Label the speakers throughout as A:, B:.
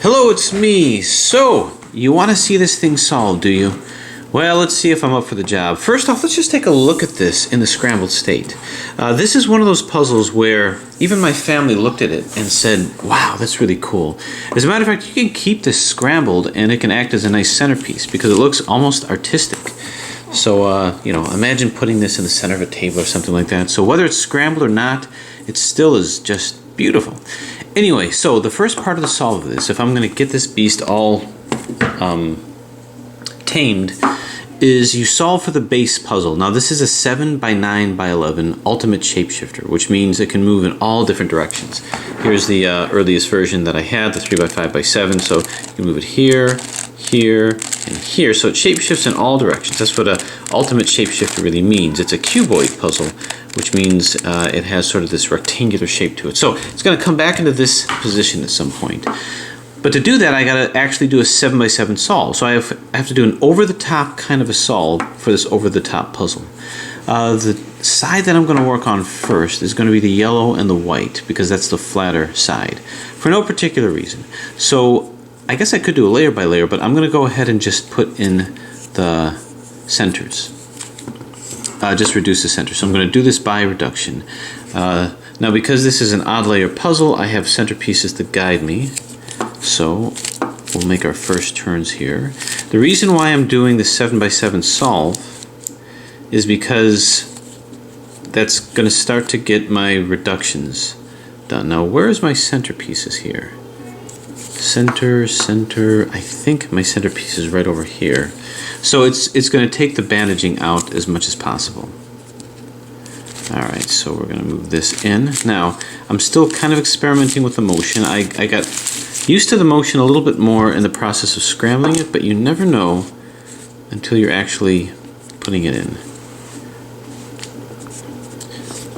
A: Hello, it's me. So, you want to see this thing solved, do you? Well, let's see if I'm up for the job. First off, let's just take a look at this in the scrambled state. This is one of those puzzles where even my family looked at it and said, wow, that's really cool. As a matter of fact, you can keep this scrambled and it can act as a nice centerpiece because it looks almost artistic. So, imagine putting this in the center of a table or something like that. So whether it's scrambled or not, it still is just beautiful. Anyway, so the first part of the solve of this, if I'm going to get this beast all tamed, is you solve for the base puzzle. Now this is a 7x9x11 ultimate shapeshifter, which means it can move in all different directions. Here's the earliest version that I had, the 3x5x7, so you can move it here, here, and here. So it shapeshifts in all directions. That's what an ultimate shapeshifter really means. It's a cuboid puzzle, which means it has sort of this rectangular shape to it. So it's going to come back into this position at some point. But to do that, I got to actually do a 7x7 solve. So I have to do an over-the-top kind of a solve for this over-the-top puzzle. The side that I'm going to work on first is going to be the yellow and the white, because that's the flatter side, for no particular reason. So I guess I could do a layer by layer, but I'm going to go ahead and just put in the centers. Just reduce the center. So I'm going to do this by reduction. Now because this is an odd layer puzzle, I have centerpieces to guide me. So we'll make our first turns here. The reason why I'm doing the 7x7 solve is because that's going to start to get my reductions done. Now where's my centerpieces here? Center, center, I think my centerpiece is right over here. So it's going to take the bandaging out as much as possible. Alright, so we're going to move this in. Now, I'm still kind of experimenting with the motion. I got used to the motion a little bit more in the process of scrambling it, but you never know until you're actually putting it in.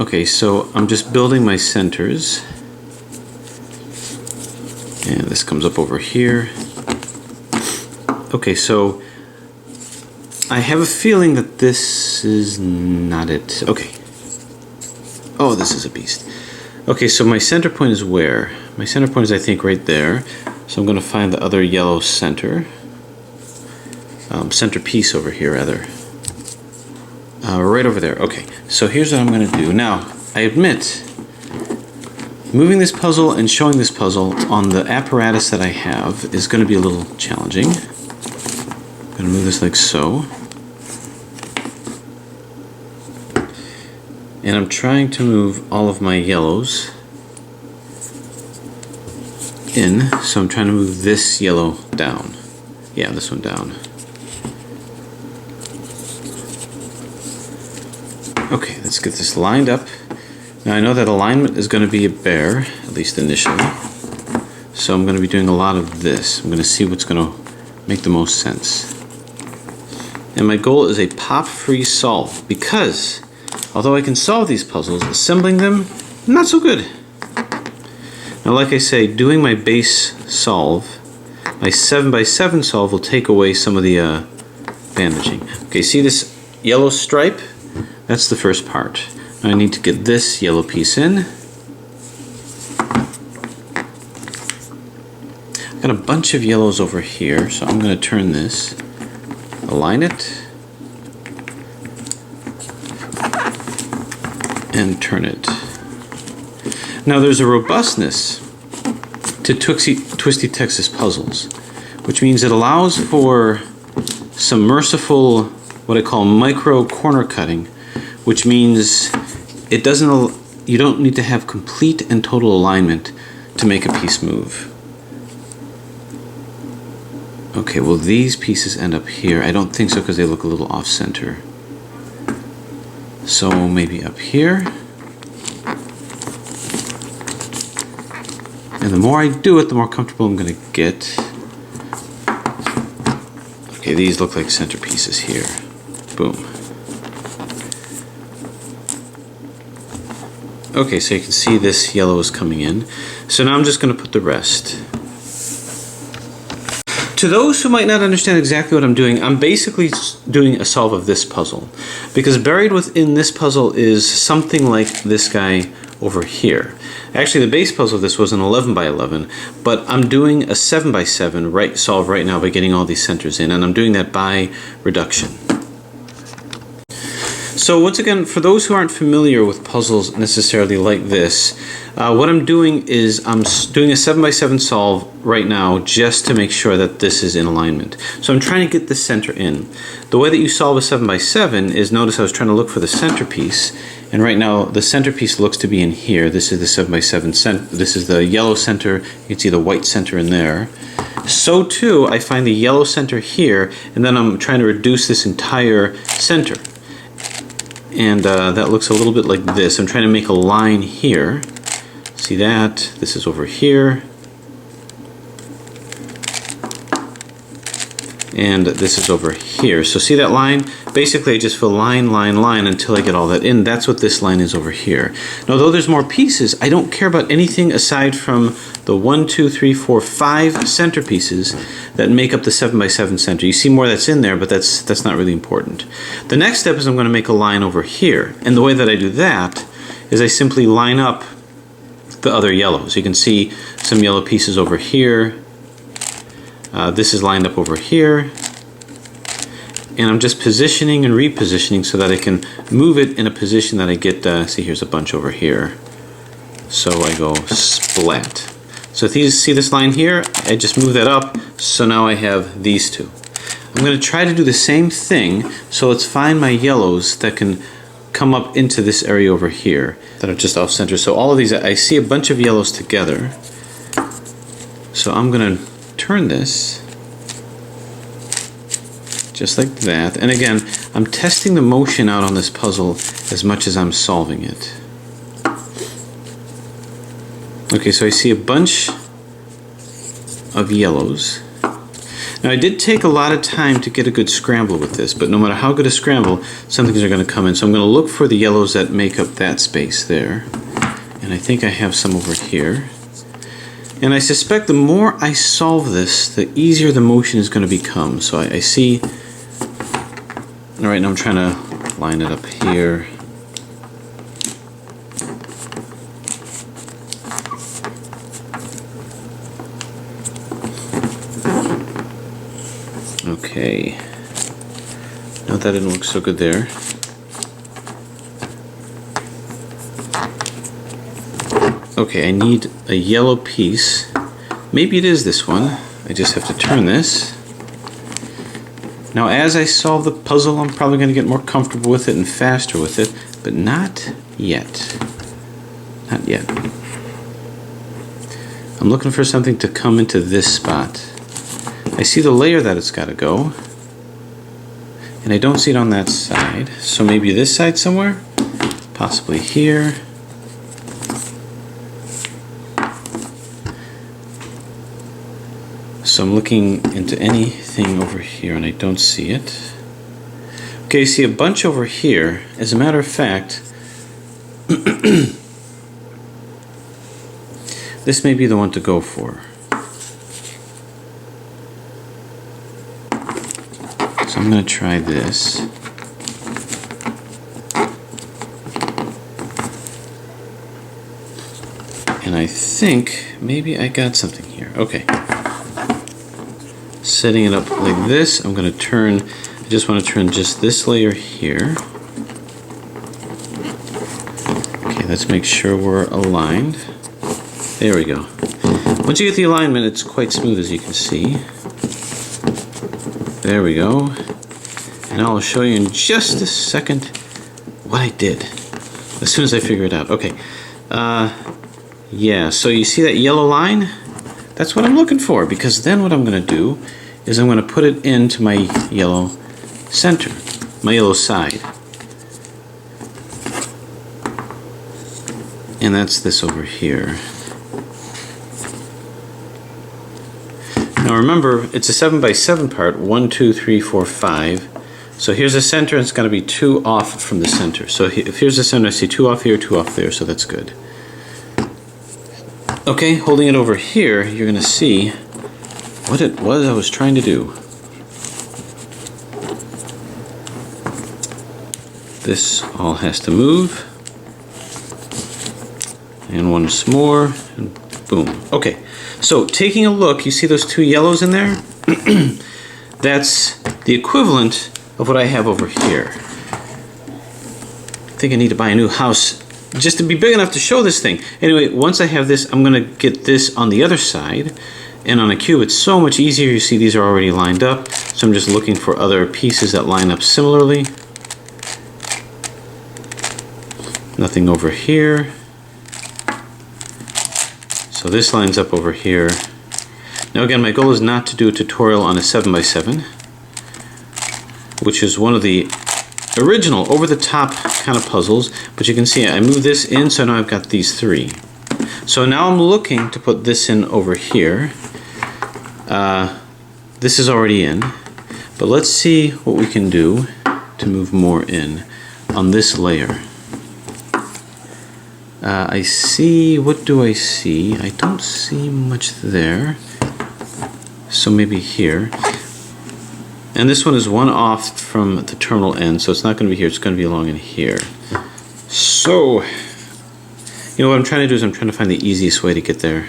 A: Okay, so I'm just building my centers. And this comes up over here. Okay, so I have a feeling that this is not it. Okay. Oh, this is a beast. Okay, so my center point is where? My center point is, I think, right there. So I'm going to find the other yellow center. Centerpiece over here, rather. Right over there. Okay, so here's what I'm going to do. Now, I admit, moving this puzzle and showing this puzzle on the apparatus that I have is going to be a little challenging. I'm going to move this like so. And I'm trying to move all of my yellows in, so I'm trying to move this yellow down. Yeah, this one down. Okay, let's get this lined up. Now I know that alignment is going to be a bear, at least initially. So I'm going to be doing a lot of this. I'm going to see what's going to make the most sense. And my goal is a pop-free solve, because although I can solve these puzzles, assembling them, not so good. Now, like I say, doing my base solve, my 7x7 solve will take away some of the bandaging. Okay, see this yellow stripe? That's the first part. Now I need to get this yellow piece in. I've got a bunch of yellows over here, so I'm going to turn this, align it, and turn it. Now there's a robustness to Twisty Tex's puzzles, which means it allows for some merciful, what I call micro corner cutting, which means it doesn't, you don't need to have complete and total alignment to make a piece move. Okay, well these pieces end up here. I don't think so because they look a little off center. So maybe up here. And the more I do it, the more comfortable I'm going to get. Okay, these look like centerpieces here. Boom. Okay, so you can see this yellow is coming in. So now I'm just going to put the rest. To those who might not understand exactly what I'm doing, I'm basically doing a solve of this puzzle. Because buried within this puzzle is something like this guy over here. Actually, the base puzzle of this was an 11 by 11, but I'm doing a 7 by 7 solve right now by getting all these centers in, and I'm doing that by reduction. So once again, for those who aren't familiar with puzzles necessarily like this, what I'm doing is I'm doing a 7 by 7 solve right now just to make sure that this is in alignment. So I'm trying to get the center in. The way that you solve a 7 by 7 is, notice I was trying to look for the centerpiece, and right now the centerpiece looks to be in here. This is the 7 by 7 this is the yellow center. You can see the white center in there. So too, I find the yellow center here, and then I'm trying to reduce this entire center. And that looks a little bit like this. I'm trying to make a line here. See that? This is over here. And this is over here. So see that line? Basically I just fill line, line, line until I get all that in. That's what this line is over here. Now, though there's more pieces, I don't care about anything aside from the 1, 2, 3, 4, 5 centerpieces that make up the 7 by 7 center. You see more that's in there, but that's not really important. The next step is I'm going to make a line over here. And the way that I do that is I simply line up the other yellows. You can see some yellow pieces over here. This is lined up over here, and I'm just positioning and repositioning so that I can move it in a position that I get, see, here's a bunch over here. So I go splat. So if you see this line here, I just move that up, so now I have these two. I'm going to try to do the same thing, so let's find my yellows that can come up into this area over here that are just off center. So all of these, I see a bunch of yellows together. So I'm going to turn this just like that, and again I'm testing the motion out on this puzzle as much as I'm solving it. Okay, so I see a bunch of yellows. Now I did take a lot of time to get a good scramble with this, but no matter how good a scramble, some things are going to come in. So I'm going to look for the yellows that make up that space there, and I think I have some over here. And I suspect the more I solve this, the easier the motion is going to become. So I see, all right, now I'm trying to line it up here. Okay, no, that didn't look so good there. Okay, I need a yellow piece. Maybe it is this one. I just have to turn this. Now as I solve the puzzle, I'm probably going to get more comfortable with it and faster with it, but not yet. Not yet. I'm looking for something to come into this spot. I see the layer that it's got to go, and I don't see it on that side. So maybe this side somewhere? Possibly here. So I'm looking into anything over here and I don't see it. Okay, I see a bunch over here. As a matter of fact, this may be the one to go for. So I'm going to try this. And I think maybe I got something here. Okay. Setting it up like this, I'm going to turn, I just want to turn just this layer here. Okay, let's make sure we're aligned. There we go. Once you get the alignment, it's quite smooth, as you can see. There we go. And I'll show you in just a second what I did as soon as I figure it out. Okay. Yeah, so you see that yellow line? That's what I'm looking for, because then what I'm going to do is I'm going to put it into my yellow center, my yellow side. And that's this over here. Now remember, it's a 7 by 7 part, 1, 2, 3, 4, 5. So here's the center, and it's going to be 2 off from the center. So if here's the center, I see 2 off here, 2 off there, so that's good. Okay, holding it over here, you're going to see what it was I was trying to do. This all has to move. And once more, and boom. Okay, so taking a look, you see those two yellows in there? That's the equivalent of what I have over here. I think I need to buy a new house just to be big enough to show this thing. Anyway, once I have this, I'm gonna get this on the other side. And on a cube, it's so much easier. You see these are already lined up. So I'm just looking for other pieces that line up similarly. Nothing over here. So this lines up over here. Now again, my goal is not to do a tutorial on a 7x7, which is one of the original over-the-top kind of puzzles, but you can see I move this in, so now I've got these three. So now I'm looking to put this in over here. This is already in, but let's see what we can do to move more in on this layer. I see, what do I see? I don't see much there. So maybe here. And this one is one off from the terminal end, so it's not going to be here, it's going to be along in here. So, you know what I'm trying to do is I'm trying to find the easiest way to get there.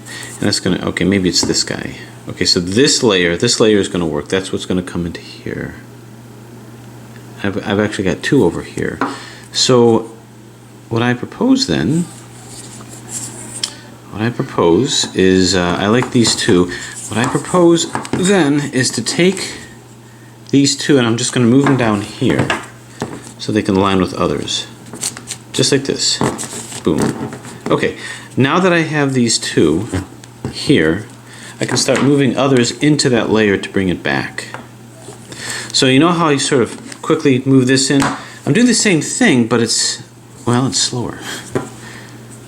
A: And that's going to, okay, maybe it's this guy. Okay, so this layer is going to work. That's what's going to come into here. I've actually got two over here. So, what I propose then, is, I like these two. What I propose then is to take these two and I'm just going to move them down here so they can line with others. Just like this. Boom. Okay, now that I have these two here, I can start moving others into that layer to bring it back. So you know how I sort of quickly move this in? I'm doing the same thing, but it's, well, it's slower.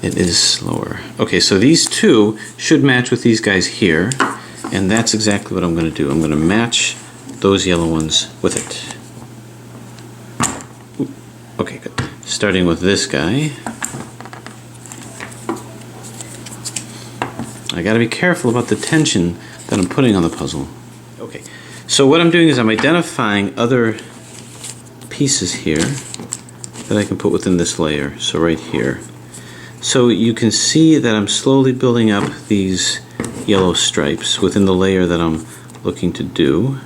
A: It is slower. Okay, so these two should match with these guys here, and that's exactly what I'm going to do. I'm going to match those yellow ones with it. Ooh, okay, good. Starting with this guy. I got to be careful about the tension that I'm putting on the puzzle. Okay, so what I'm doing is I'm identifying other pieces here that I can put within this layer. So right here. So you can see that I'm slowly building up these yellow stripes within the layer that I'm looking to do.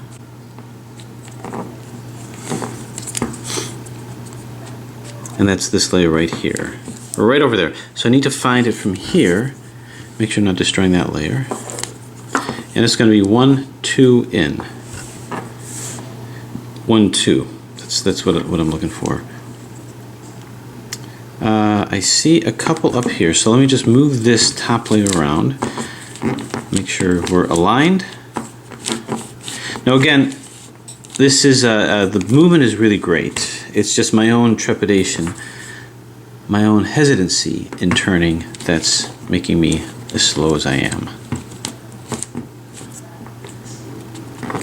A: And that's this layer right here, or right over there. So I need to find it from here, make sure I'm not destroying that layer. And it's going to be 1, 2 in. 1, 2. That's what I'm looking for. I see a couple up here, so let me just move this top layer around. Make sure we're aligned. Now again, this is the movement is really great. It's just my own trepidation, my own hesitancy in turning that's making me as slow as I am.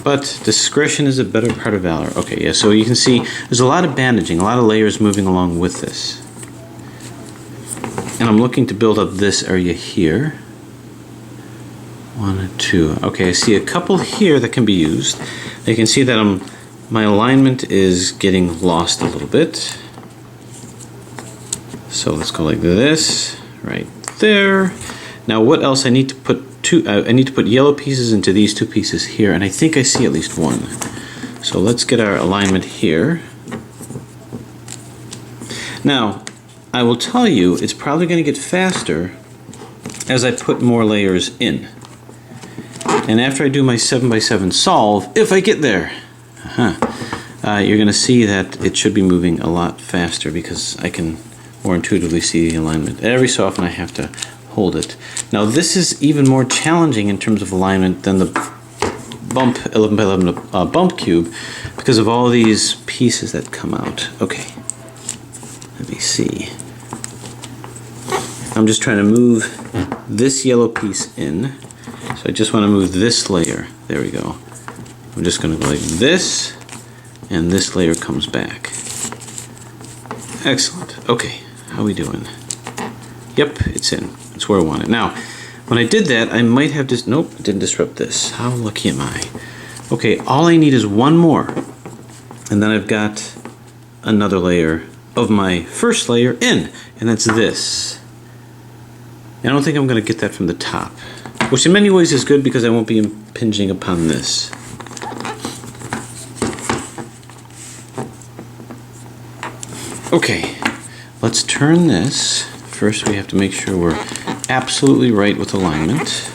A: But discretion is a better part of valor. Okay, yeah, so you can see there's a lot of bandaging, a lot of layers moving along with this. And I'm looking to build up this area here. 1, 2. Okay, I see a couple here that can be used. You can see that my alignment is getting lost a little bit. So let's go like this, right there. Now what else? I need to put I need to put yellow pieces into these two pieces here, and I think I see at least one. So let's get our alignment here. Now, I will tell you, it's probably going to get faster as I put more layers in. And after I do my 7x7 solve, if I get there, you're going to see that it should be moving a lot faster because I can more intuitively see the alignment. Every so often I have to hold it. Now this is even more challenging in terms of alignment than the bump 11x11 bump cube because of all these pieces that come out. Okay, let me see. I'm just trying to move this yellow piece in. So I just want to move this layer. There we go. I'm just going to go like this, and this layer comes back. Excellent. Okay, how are we doing? Yep, it's in. It's where I want it. Now, when I did that, I might have just, nope, it didn't disrupt this. How lucky am I? Okay, all I need is one more, and then I've got another layer of my first layer in, and that's this. I don't think I'm going to get that from the top, which in many ways is good because I won't be impinging upon this. Okay, let's turn this. First we have to make sure we're absolutely right with alignment.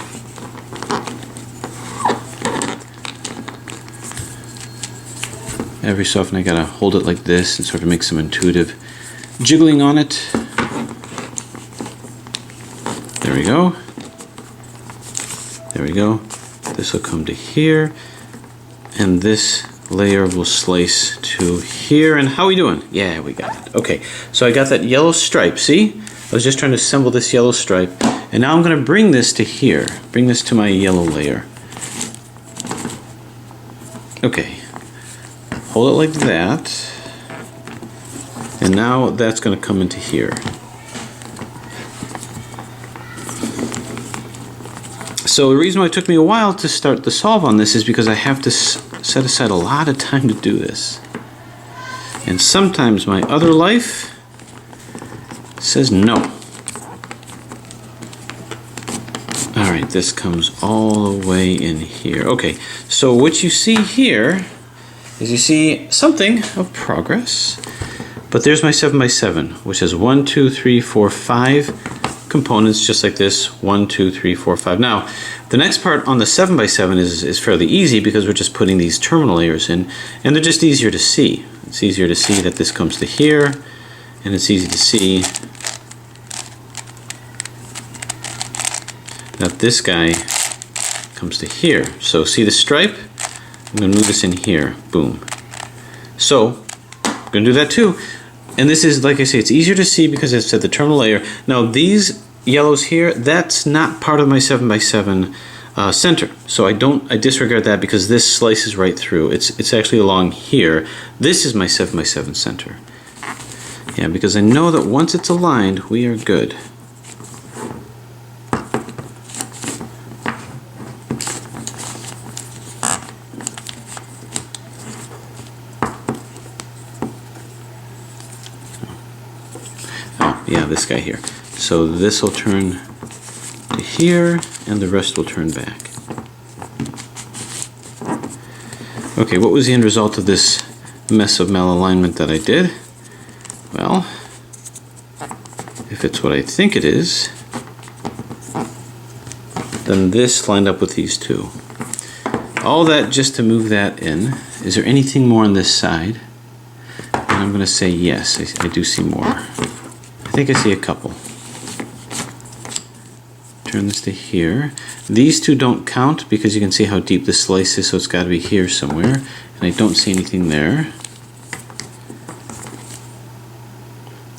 A: Every so often I gotta hold it like this and sort of make some intuitive jiggling on it. There we go. There we go. This will come to here, and this layer will slice to here. And how are we doing? Yeah, we got it. Okay, so I got that yellow stripe. See? I was just trying to assemble this yellow stripe, and now I'm going to bring this to here. Bring this to my yellow layer. Okay. Hold it like that, and now that's going to come into here. So the reason why it took me a while to start the solve on this is because I have to set aside a lot of time to do this. And sometimes my other life says no. Alright, this comes all the way in here. Okay, so what you see here is you see something of progress. But there's my 7x7, which has 1, 2, 3, 4, 5 components just like this. 1, 2, 3, 4, 5. Now, the next part on the 7x7 is fairly easy because we're just putting these terminal layers in, and they're just easier to see. It's easier to see that this comes to here, and it's easy to see that this guy comes to here. So see the stripe? I'm going to move this in here. Boom. So I'm going to do that too. And this is, like I say, it's easier to see because it's at the terminal layer. Now these yellows here, that's not part of my 7x7 center. So I disregard that because this slices right through. It's actually along here. This is my 7x7 center. Yeah, because I know that once it's aligned, we are good. Yeah, this guy here. So this will turn to here, and the rest will turn back. Okay, what was the end result of this mess of malalignment that I did? Well, if it's what I think it is, then this lined up with these two. All that just to move that in. Is there anything more on this side? And I'm going to say yes, I do see more. I think I see a couple. Turn this to here. These two don't count because you can see how deep this slice is, so it's got to be here somewhere. And I don't see anything there.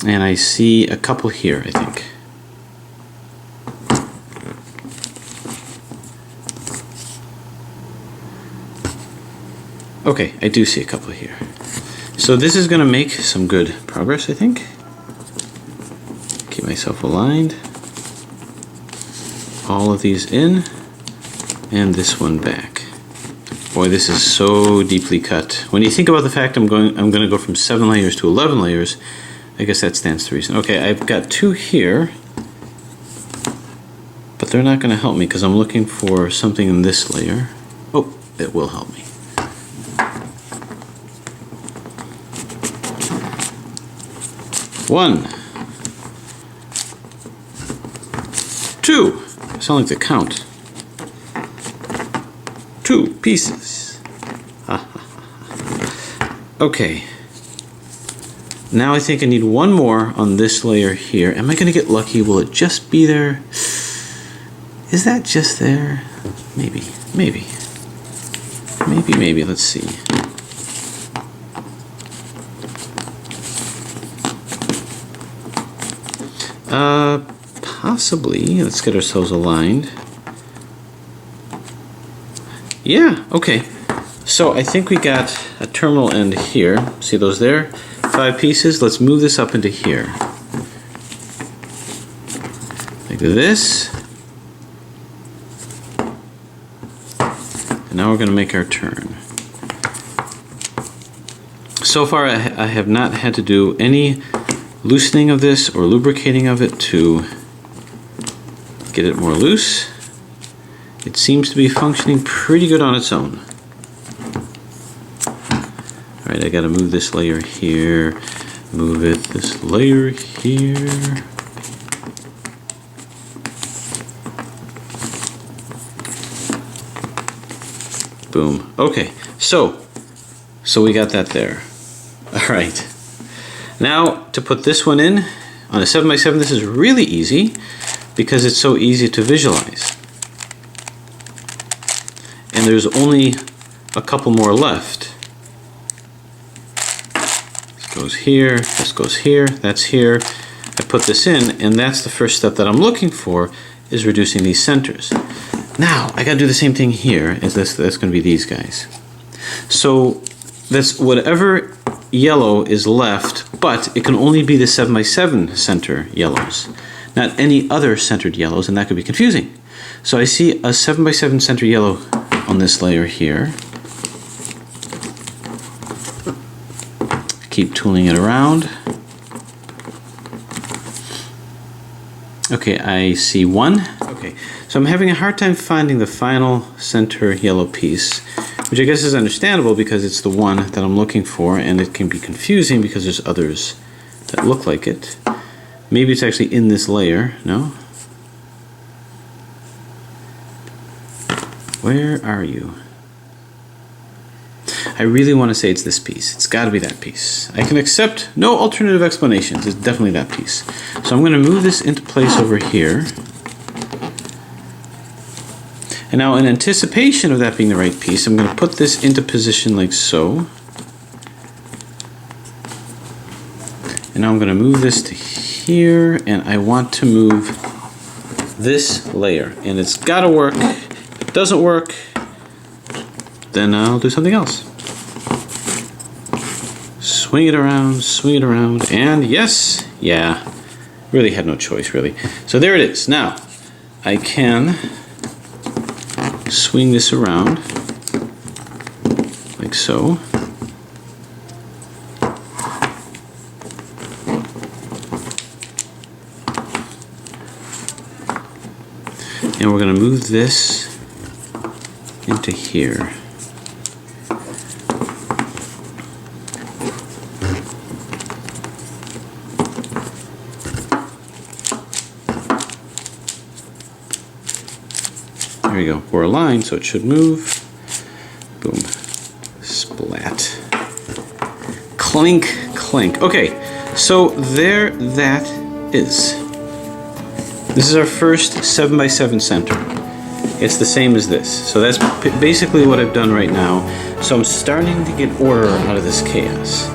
A: And I see a couple here, I think. Okay, I do see a couple here. So this is going to make some good progress, I think. Keep myself aligned. All of these in, and this one back. Boy, this is so deeply cut. When you think about the fact I'm going to go from 7 layers to 11 layers, I guess that stands to reason. Okay, I've got 2 here, but they're not going to help me because I'm looking for something in this layer. Oh, it will help me. One. 2. I sound like the count. 2 pieces. Okay. Now I think I need one more on this layer here. Am I going to get lucky? Will it just be there? Is that just there? Maybe. Maybe. Maybe, maybe. Let's see. Possibly. Let's get ourselves aligned. Yeah, okay. So I think we got a terminal end here. See those there? 5 pieces. Let's move this up into here. Like this. And now we're going to make our turn. So far I have not had to do any loosening of this or lubricating of it to get it more loose. It seems to be functioning pretty good on its own. Alright, I gotta move this layer here, move it, this layer here. Boom. Okay, so we got that there. Alright. Now to put this one in on a 7x7, this is really easy because it's so easy to visualize. And there's only a couple more left. This goes here, this goes here, that's here. I put this in, and that's the first step that I'm looking for, is reducing these centers. Now, I gotta do the same thing here, as that's gonna be these guys. So that's whatever yellow is left, but it can only be the 7x7 center yellows, not any other centered yellows, and that could be confusing. So I see a 7x7 center yellow on this layer here. Keep tooling it around. Okay, I see one. Okay, so I'm having a hard time finding the final center yellow piece, which I guess is understandable because it's the one that I'm looking for, and it can be confusing because there's others that look like it. Maybe it's actually in this layer, no? Where are you? I really want to say it's this piece. It's got to be that piece. I can accept no alternative explanations. It's definitely that piece. So I'm going to move this into place over here. And now in anticipation of that being the right piece, I'm going to put this into position like so. And now I'm going to move this to here, and I want to move this layer. And it's got to work. If it doesn't work, then I'll do something else. Swing it around, and yes, yeah, really had no choice, really. So there it is. Now, I can swing this around, like so. And we're going to move this into here. There we go. We're aligned, so it should move. Boom. Splat. Clink, clink. Okay, so there that is. This is our first 7x7 center. It's the same as this. So that's basically what I've done right now. So I'm starting to get order out of this chaos.